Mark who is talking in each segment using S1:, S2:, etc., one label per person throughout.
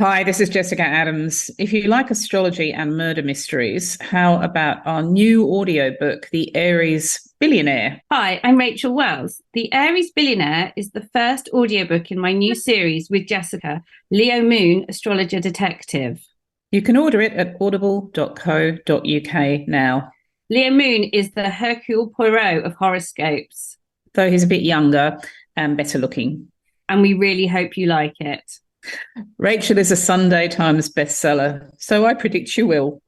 S1: Hi, this is Jessica Adams. If you like astrology and murder mysteries, how about our new audiobook, The Aries Billionaire?
S2: Hi, I'm Rachel Wells. The Aries Billionaire is the first audiobook in my new series with Jessica, Leo Moon, Astrologer Detective.
S1: You can order it at audible.co.uk now.
S2: Leo Moon is the Hercule Poirot of horoscopes.
S1: Though he's a bit younger and better looking.
S2: And we really hope you like it.
S1: Rachel is a Sunday Times bestseller, so I predict you will.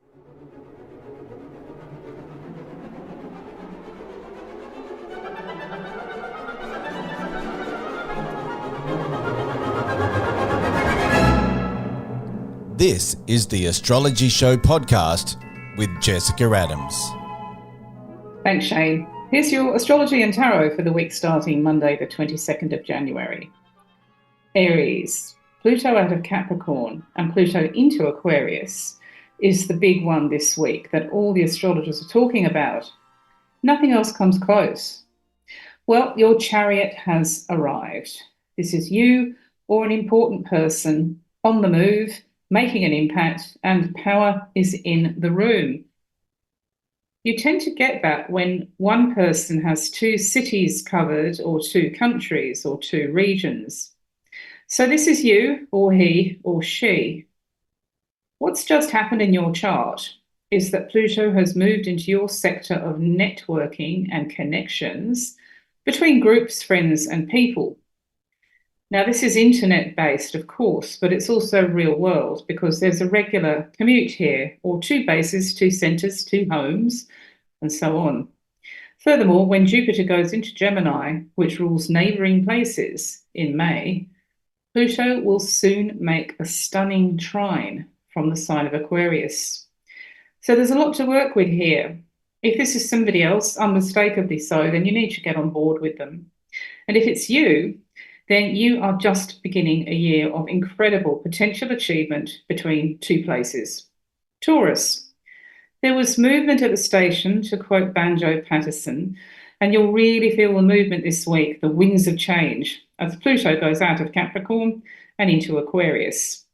S3: This is the Astrology Show podcast with Jessica Adams.
S1: Thanks, Shane. Here's your astrology and tarot for the week starting Monday, the 22nd of January. Aries, Pluto out of Capricorn and Pluto into Aquarius is the big one this week that all the astrologers are talking about. Nothing else comes close. Well, your chariot has arrived. This is you or an important person on the move, making an impact, and power is in the room. You tend to get that when one person has two cities covered, or two countries, or two regions. So this is you, or he, or she. What's just happened in your chart is that Pluto has moved into your sector of networking and connections between groups, friends, and people. Now, this is internet-based, of course, but it's also real world because there's a regular commute here, or two bases, two centres, two homes, and so on. Furthermore, when Jupiter goes into Gemini, which rules neighbouring places in May, Pluto will soon make a stunning trine from the sign of Aquarius. So there's a lot to work with here. If this is somebody else, unmistakably so, then you need to get on board with them. And if it's you, then you are just beginning a year of incredible potential achievement between two places. Taurus, there was movement at the station, to quote Banjo Patterson, and you'll really feel the movement this week, the winds of change, as Pluto goes out of Capricorn and into Aquarius.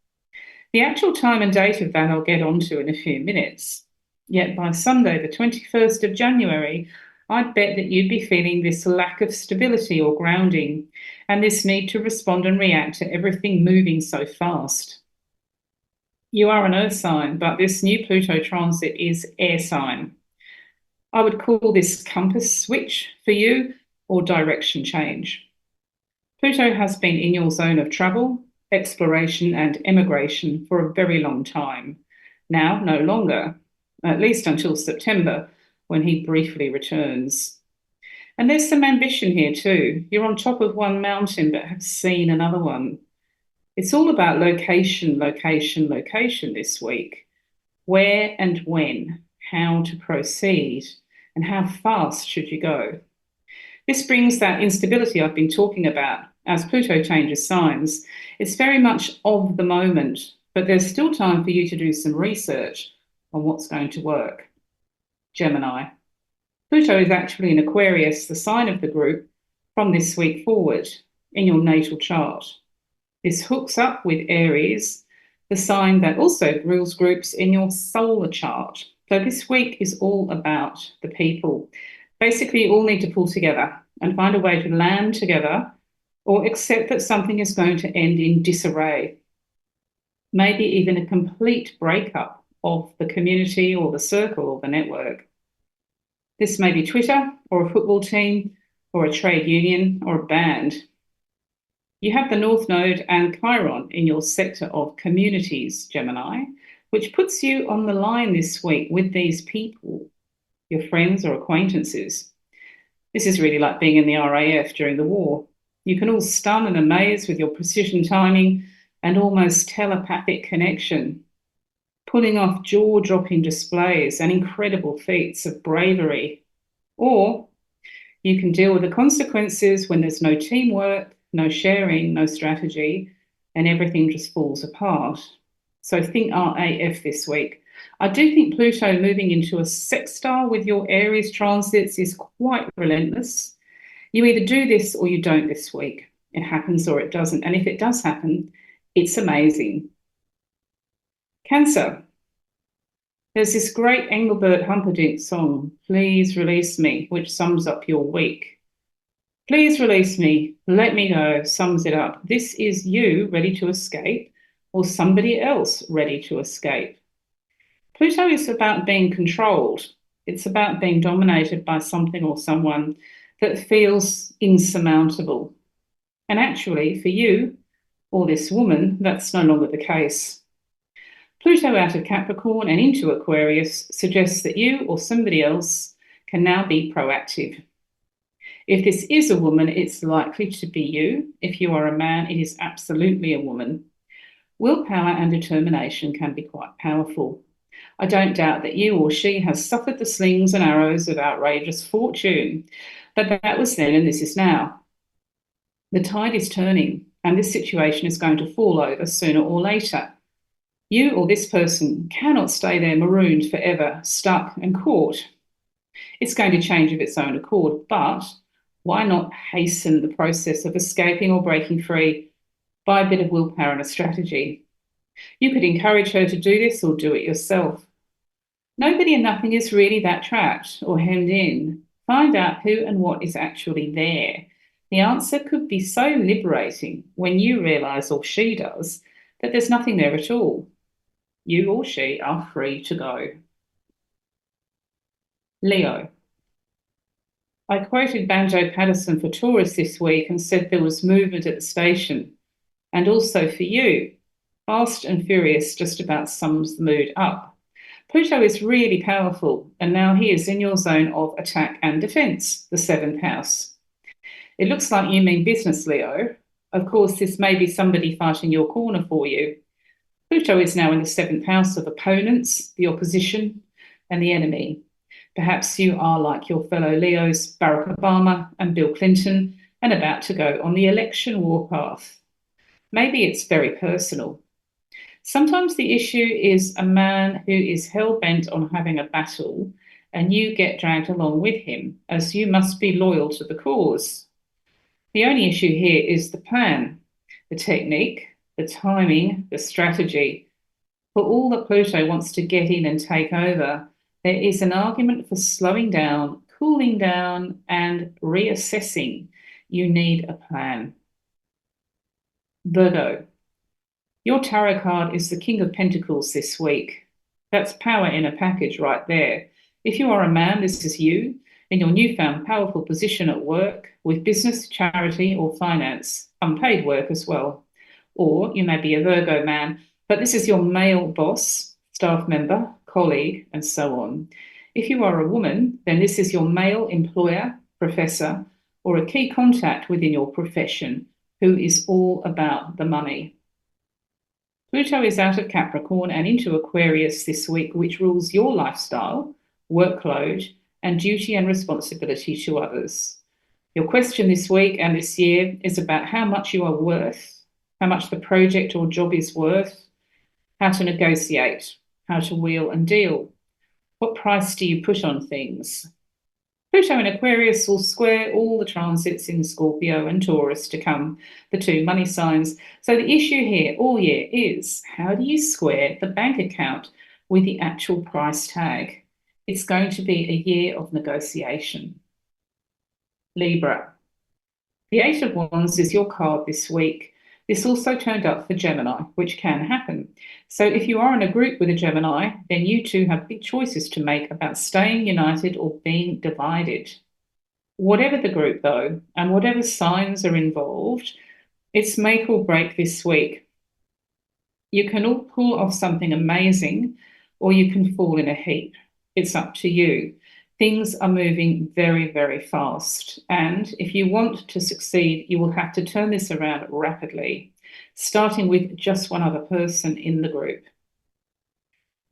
S1: The actual time and date of that I'll get onto in a few minutes. Yet by Sunday, the 21st of January, I'd bet that you'd be feeling this lack of stability or grounding and this need to respond and react to everything moving so fast. You are an earth sign, but this new Pluto transit is air sign. I would call this compass switch for you or direction change. Pluto has been in your zone of travel, exploration and emigration for a very long time. Now, no longer, at least until September, when he briefly returns. And there's some ambition here too. You're on top of one mountain but have seen another one. It's all about location, location, location this week. Where and when, how to proceed, and how fast should you go? This brings that instability I've been talking about. As Pluto changes signs, it's very much of the moment, but there's still time for you to do some research on what's going to work. Gemini. Pluto is actually in Aquarius, the sign of the group, from this week forward in your natal chart. This hooks up with Aries, the sign that also rules groups in your solar chart. So this week is all about the people. Basically, you all need to pull together and find a way to land together or accept that something is going to end in disarray. Maybe even a complete breakup of the community or the circle or the network. This may be Twitter or a football team or a trade union or a band. You have the North Node and Chiron in your sector of communities, Gemini, which puts you on the line this week with these people, your friends or acquaintances. This is really like being in the RAF during the war. You can all stun and amaze with your precision timing and almost telepathic connection, pulling off jaw-dropping displays and incredible feats of bravery. Or you can deal with the consequences when there's no teamwork, no sharing, no strategy, and everything just falls apart. So think RAF this week. I do think Pluto moving into a sextile with your Aries transits is quite relentless. You either do this or you don't this week. It happens or it doesn't. And if it does happen, it's amazing. Cancer. There's this great Engelbert Humperdinck song, Please Release Me, which sums up your week. Please release me, let me go, sums it up. This is you ready to escape or somebody else ready to escape. Pluto is about being controlled. It's about being dominated by something or someone that feels insurmountable. And actually, for you or this woman, that's no longer the case. Pluto out of Capricorn and into Aquarius suggests that you or somebody else can now be proactive. If this is a woman, it's likely to be you. If you are a man, it is absolutely a woman. Willpower and determination can be quite powerful. I don't doubt that you or she has suffered the slings and arrows of outrageous fortune, but that was then and this is now. The tide is turning, and this situation is going to fall over sooner or later. You or this person cannot stay there marooned forever, stuck and caught. It's going to change of its own accord, but why not hasten the process of escaping or breaking free by a bit of willpower and a strategy? You could encourage her to do this or do it yourself. Nobody and nothing is really that trapped or hemmed in. Find out who and what is actually there. The answer could be so liberating when you realise, or she does, that there's nothing there at all. You or she are free to go. Leo. I quoted Banjo Paterson for Taurus this week and said there was movement at the station. And also for you, fast and furious just about sums the mood up. Pluto is really powerful, and now he is in your zone of attack and defence, the 7th house. It looks like you mean business, Leo. Of course, this may be somebody fighting your corner for you. Pluto is now in the 7th house of opponents, the opposition, and the enemy. Perhaps you are like your fellow Leos, Barack Obama and Bill Clinton, and about to go on the election warpath. Maybe it's very personal. Sometimes the issue is a man who is hell-bent on having a battle, and you get dragged along with him, as you must be loyal to the cause. The only issue here is the plan, the technique, the timing, the strategy. For all that Pluto wants to get in and take over, there is an argument for slowing down, cooling down, and reassessing. You need a plan. Virgo. Your tarot card is the King of Pentacles this week. That's power in a package right there. If you are a man, this is you in your newfound powerful position at work with business, charity, or finance, unpaid work as well. Or you may be a Virgo man, but this is your male boss, staff member, colleague, and so on. If you are a woman, then this is your male employer, professor, or a key contact within your profession who is all about the money. Pluto is out of Capricorn and into Aquarius this week, which rules your lifestyle, workload, and duty and responsibility to others. Your question this week and this year is about how much you are worth, how much the project or job is worth, how to negotiate, how to wheel and deal. What price do you put on things? Pluto in Aquarius will square all the transits in Scorpio and Taurus to come, the two money signs. So the issue here all year is, how do you square the bank account with the actual price tag? It's going to be a year of negotiation. Libra. The Eight of Wands is your card this week. This also turned up for Gemini, which can happen. So if you are in a group with a Gemini, then you two have big choices to make about staying united or being divided. Whatever the group, though, and whatever signs are involved, it's make or break this week. You can all pull off something amazing, or you can fall in a heap. It's up to you. Things are moving very, very fast. And if you want to succeed, you will have to turn this around rapidly, starting with just one other person in the group.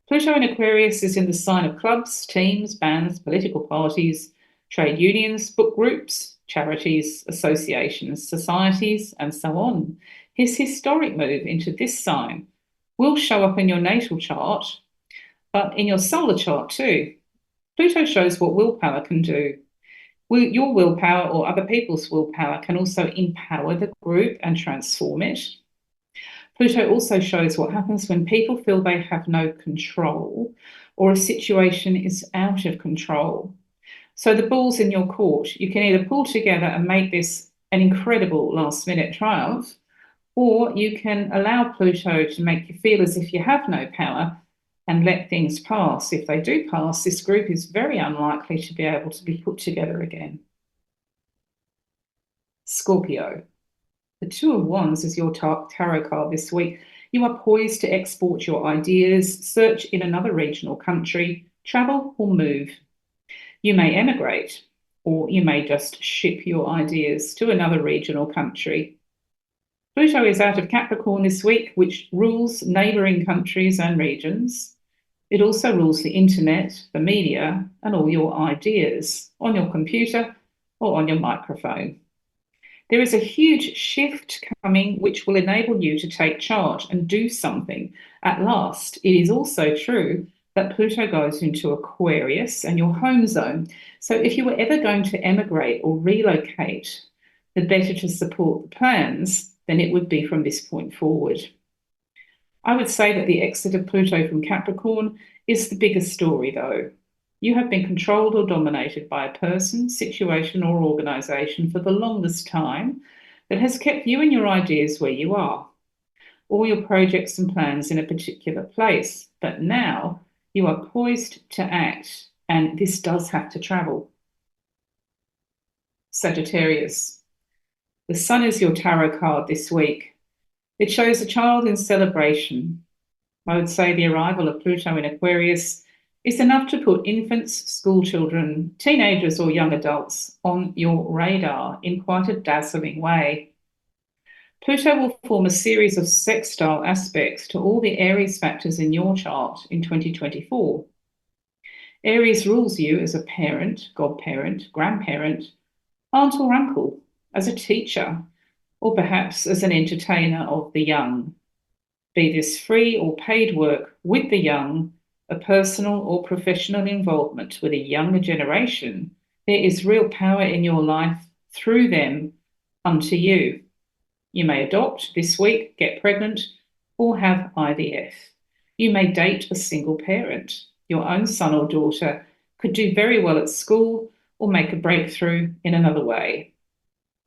S1: Pluto in Aquarius is in the sign of clubs, teams, bands, political parties, trade unions, book groups, charities, associations, societies, and so on. His historic move into this sign will show up in your natal chart, but in your solar chart too. Pluto shows what willpower can do. Your willpower or other people's willpower can also empower the group and transform it. Pluto also shows what happens when people feel they have no control or a situation is out of control. So the ball's in your court. You can either pull together and make this an incredible last-minute triumph, or you can allow Pluto to make you feel as if you have no power and let things pass. If they do pass, this group is very unlikely to be able to be put together again. Scorpio. The Two of Wands is your tarot card this week. You are poised to export your ideas, search in another regional country, travel or move. You may emigrate, or you may just ship your ideas to another regional country. Pluto is out of Capricorn this week, which rules neighbouring countries and regions. It also rules the internet, the media, and all your ideas on your computer or on your microphone. There is a huge shift coming which will enable you to take charge and do something at last. It is also true that Pluto goes into Aquarius and your home zone. So if you were ever going to emigrate or relocate, the better to support the plans, then it would be from this point forward. I would say that the exit of Pluto from Capricorn is the biggest story, though. You have been controlled or dominated by a person, situation, or organisation for the longest time that has kept you and your ideas where you are, all your projects and plans in a particular place. But now you are poised to act, and this does have to travel. Sagittarius. The Sun is your tarot card this week. It shows a child in celebration. I would say the arrival of Pluto in Aquarius is enough to put infants, school children, teenagers or young adults on your radar in quite a dazzling way. Pluto will form a series of sextile aspects to all the Aries factors in your chart in 2024. Aries rules you as a parent, godparent, grandparent, aunt or uncle, as a teacher, or perhaps as an entertainer of the young. Be this free or paid work with the young, a personal or professional involvement with a younger generation, there is real power in your life through them unto you. You may adopt this week, get pregnant, or have IVF. You may date a single parent. Your own son or daughter could do very well at school or make a breakthrough in another way.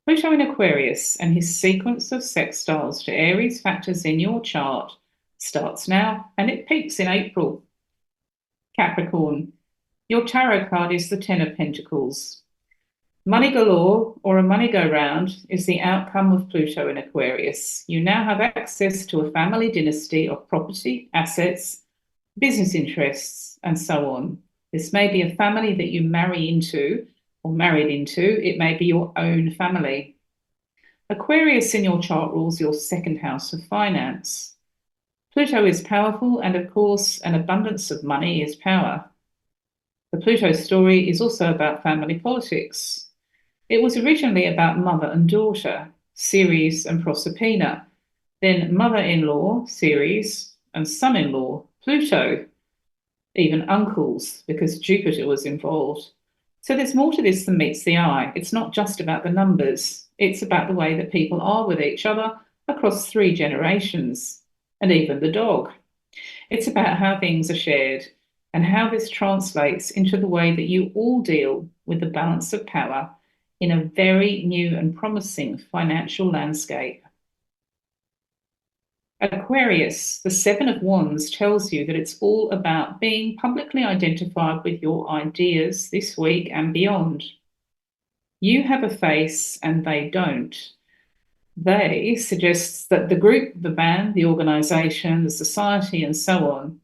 S1: Pluto in Aquarius and his sequence of sextiles to Aries factors in your chart starts now and it peaks in April. Capricorn, your tarot card is the Ten of Pentacles. Money galore, or a money go-round, is the outcome of Pluto in Aquarius. You now have access to a family dynasty of property, assets, business interests, and so on. This may be a family that you marry into or married into. It may be your own family. Aquarius in your chart rules your second house of finance. Pluto is powerful, and of course, an abundance of money is power. The Pluto story is also about family politics. It was originally about mother and daughter, Ceres and Proserpina, then mother-in-law, Ceres, and son-in-law, Pluto, even uncles, because Jupiter was involved. So there's more to this than meets the eye. It's not just about the numbers. It's about the way that people are with each other across 3 generations, and even the dog. It's about how things are shared and how this translates into the way that you all deal with the balance of power in a very new and promising financial landscape. Aquarius, the Seven of Wands, tells you that it's all about being publicly identified with your ideas this week and beyond. You have a face and they don't. They suggests that the group, the band, the organisation, the society, and so on,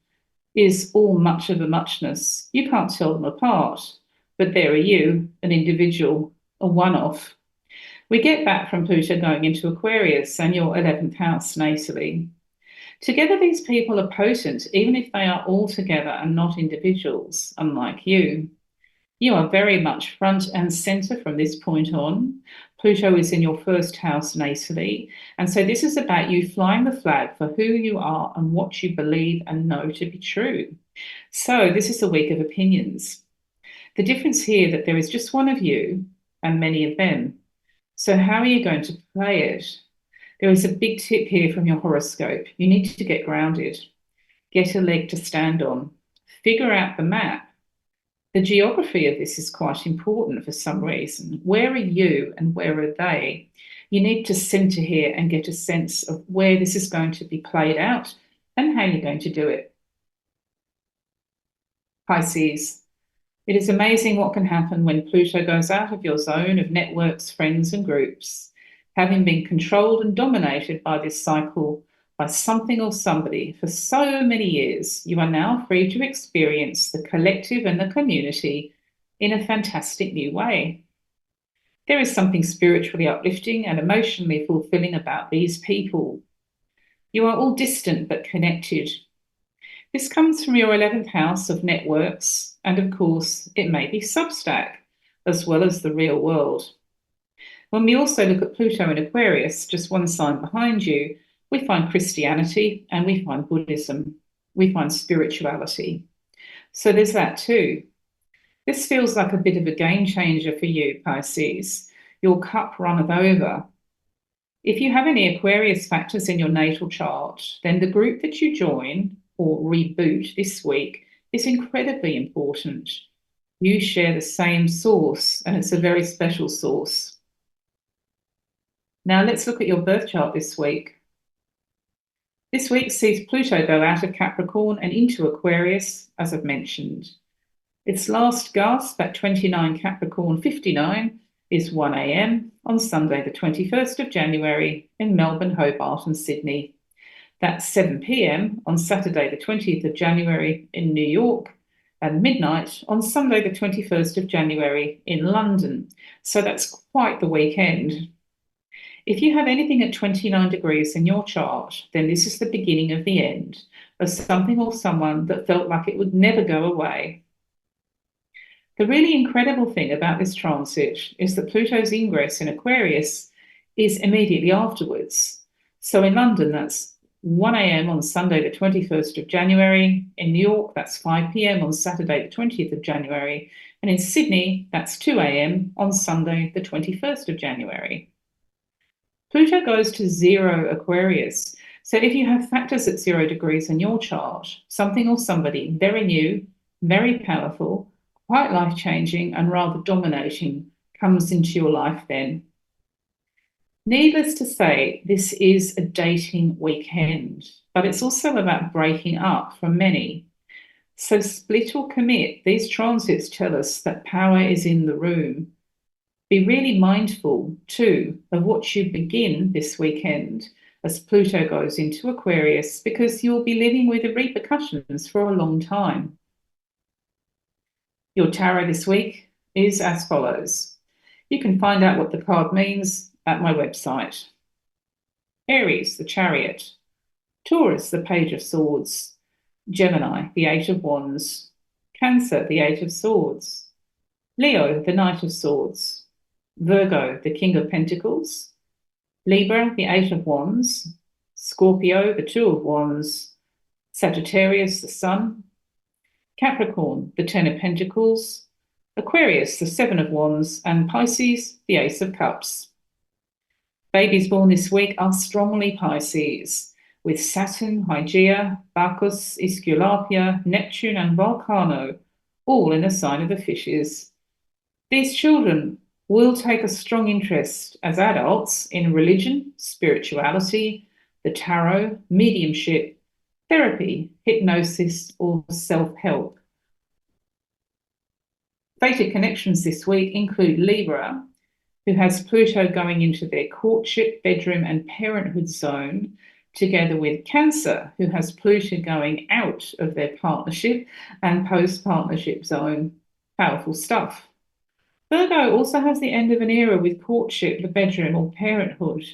S1: is all much of a muchness. You can't tell them apart, but there are you, an individual, a one-off. We get back from Pluto going into Aquarius and your 11th house natally. Together, these people are potent, even if they are all together and not individuals, unlike you. You are very much front and centre from this point on. Pluto is in your first house natally, and so this is about you flying the flag for who you are and what you believe and know to be true. So this is a week of opinions. The difference here that there is just one of you and many of them. So how are you going to play it? There is a big tip here from your horoscope. You need to get grounded, get a leg to stand on, figure out the map. The geography of this is quite important for some reason. Where are you and where are they? You need to center here and get a sense of where this is going to be played out and how you're going to do it. Pisces. It is amazing what can happen when Pluto goes out of your zone of networks, friends, and groups. Having been controlled and dominated by this cycle by something or somebody for so many years, you are now free to experience the collective and the community in a fantastic new way. There is something spiritually uplifting and emotionally fulfilling about these people. You are all distant but connected. This comes from your 11th house of networks, and of course, it may be Substack, as well as the real world. When we also look at Pluto in Aquarius, just one sign behind you, we find Christianity and we find Buddhism. We find spirituality. So there's that too. This feels like a bit of a game changer for you, Pisces. Your cup runneth over. If you have any Aquarius factors in your natal chart, then the group that you join or reboot this week is incredibly important. You share the same source, and it's a very special source. Now let's look at your birth chart this week. This week sees Pluto go out of Capricorn and into Aquarius, as I've mentioned. Its last gasp at 29 Capricorn 59 is 1 a.m. on Sunday the 21st of January in Melbourne, Hobart and Sydney. That's 7 p.m. on Saturday the 20th of January in New York and midnight on Sunday the 21st of January in London. So that's quite the weekend. If you have anything at 29 degrees in your chart, then this is the beginning of the end of something or someone that felt like it would never go away. The really incredible thing about this transit is that Pluto's ingress in Aquarius is immediately afterwards. So in London, that's 1 a.m. on Sunday the 21st of January. In New York, that's 5 p.m. on Saturday the 20th of January. And in Sydney, that's 2 a.m. on Sunday the 21st of January. Pluto goes to 0 Aquarius. So if you have factors at 0 degrees in your chart, something or somebody very new, very powerful, quite life-changing and rather dominating comes into your life then. Needless to say, this is a dating weekend, but it's also about breaking up for many. So split or commit, these transits tell us that power is in the room. Be really mindful, too, of what you begin this weekend as Pluto goes into Aquarius, because you'll be living with the repercussions for a long time. Your tarot this week is as follows. You can find out what the card means at my website. Aries, the Chariot. Taurus, the Page of Swords. Gemini, the Eight of Wands. Cancer, the Eight of Swords. Leo, the Knight of Swords. Virgo, the King of Pentacles. Libra, the Eight of Wands. Scorpio, the Two of Wands. Sagittarius, the Sun. Capricorn, the Ten of Pentacles. Aquarius, the Seven of Wands. And Pisces, the Ace of Cups. Babies born this week are strongly Pisces, with Saturn, Hygeia, Bacchus, Aesculapia, Neptune and Volcano, all in the sign of the fishes. These children will take a strong interest as adults in religion, spirituality, the tarot, mediumship, therapy, hypnosis, or self-help. Fated connections this week include Libra, who has Pluto going into their courtship, bedroom, and parenthood zone, together with Cancer, who has Pluto going out of their partnership and post-partnership zone. Powerful stuff. Virgo also has the end of an era with courtship, the bedroom, or parenthood,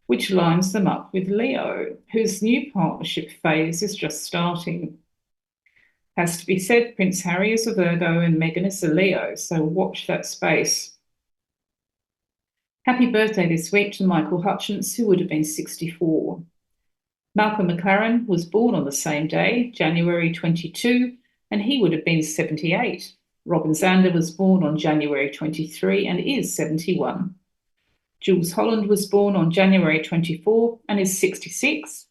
S1: which lines them up with Leo, whose new partnership phase is just starting. Has to be said, Prince Harry is a Virgo and Meghan is a Leo, so watch that space. Happy birthday this week to Michael Hutchence, who would have been 64. Malcolm McLaren was born on the same day, January 22, and he would have been 78. Robin Zander was born on January 23 and is 71. Jules Holland was born on January 24 and is 66.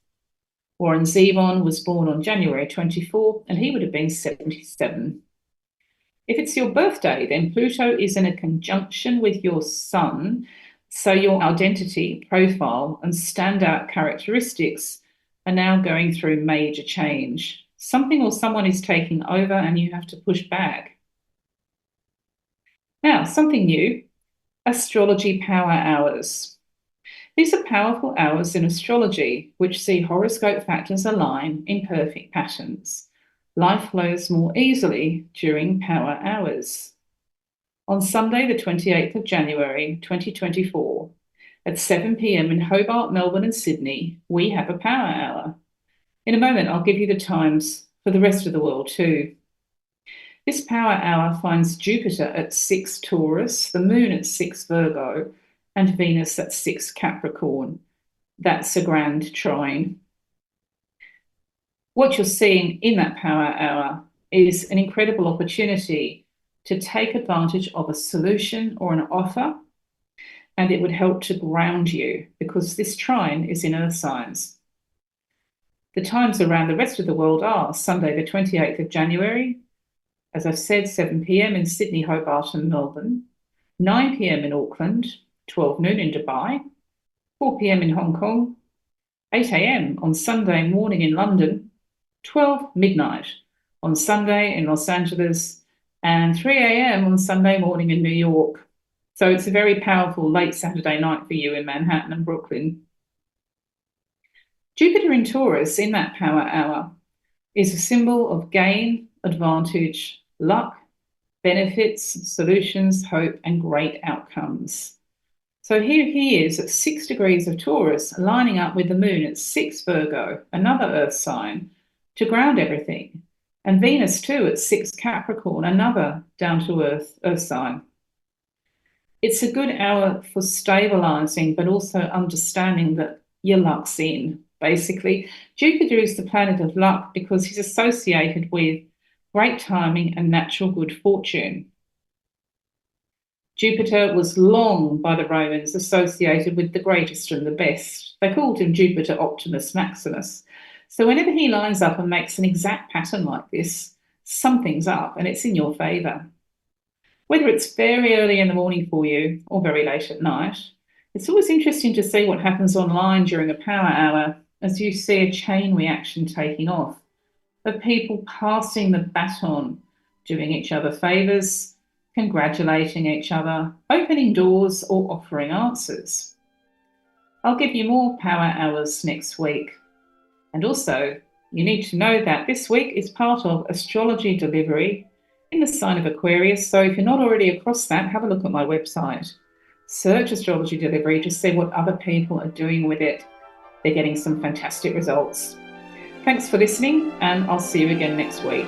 S1: Warren Zevon was born on January 24 and he would have been 77. If it's your birthday, then Pluto is in a conjunction with your Sun, so your identity, profile, and standout characteristics are now going through major change. Something or someone is taking over and you have to push back. Now, something new, astrology power hours. These are powerful hours in astrology which see horoscope factors align in perfect patterns. Life flows more easily during power hours. On Sunday, the 28th of January, 2024, at 7 p.m. in Hobart, Melbourne and Sydney, we have a power hour. In a moment, I'll give you the times for the rest of the world too. This power hour finds Jupiter at 6 Taurus, the Moon at 6 Virgo, and Venus at 6 Capricorn. That's a grand trine. What you're seeing in that power hour is an incredible opportunity to take advantage of a solution or an offer, and it would help to ground you because this trine is in earth signs. The times around the rest of the world are Sunday, the 28th of January, as I've said, 7 p.m. in Sydney, Hobart and Melbourne, 9 p.m. in Auckland, 12 noon in Dubai, 4 p.m. in Hong Kong, 8 a.m. on Sunday morning in London, 12 midnight on Sunday in Los Angeles, and 3 a.m. on Sunday morning in New York. So it's a very powerful late Saturday night for you in Manhattan and Brooklyn. Jupiter in Taurus in that power hour is a symbol of gain, advantage, luck, benefits, solutions, hope, and great outcomes. So here he is at 6 degrees of Taurus, lining up with the Moon at 6 Virgo, another earth sign, to ground everything. And Venus too at 6 Capricorn, another down-to-earth earth sign. It's a good hour for stabilizing, but also understanding that your luck's in. Basically, Jupiter is the planet of luck because he's associated with great timing and natural good fortune. Jupiter was long by the Romans associated with the greatest and the best. They called him Jupiter Optimus Maximus. So whenever he lines up and makes an exact pattern like this, something's up and it's in your favour. Whether it's very early in the morning for you or very late at night, it's always interesting to see what happens online during a power hour as you see a chain reaction taking off of people passing the baton, doing each other favours, congratulating each other, opening doors or offering answers. I'll give you more power hours next week. And also, you need to know that this week is part of astrology delivery in the sign of Aquarius. So if you're not already across that, have a look at my website. Search astrology delivery to see what other people are doing with it. They're getting some fantastic results. Thanks for listening, and I'll see you again next week.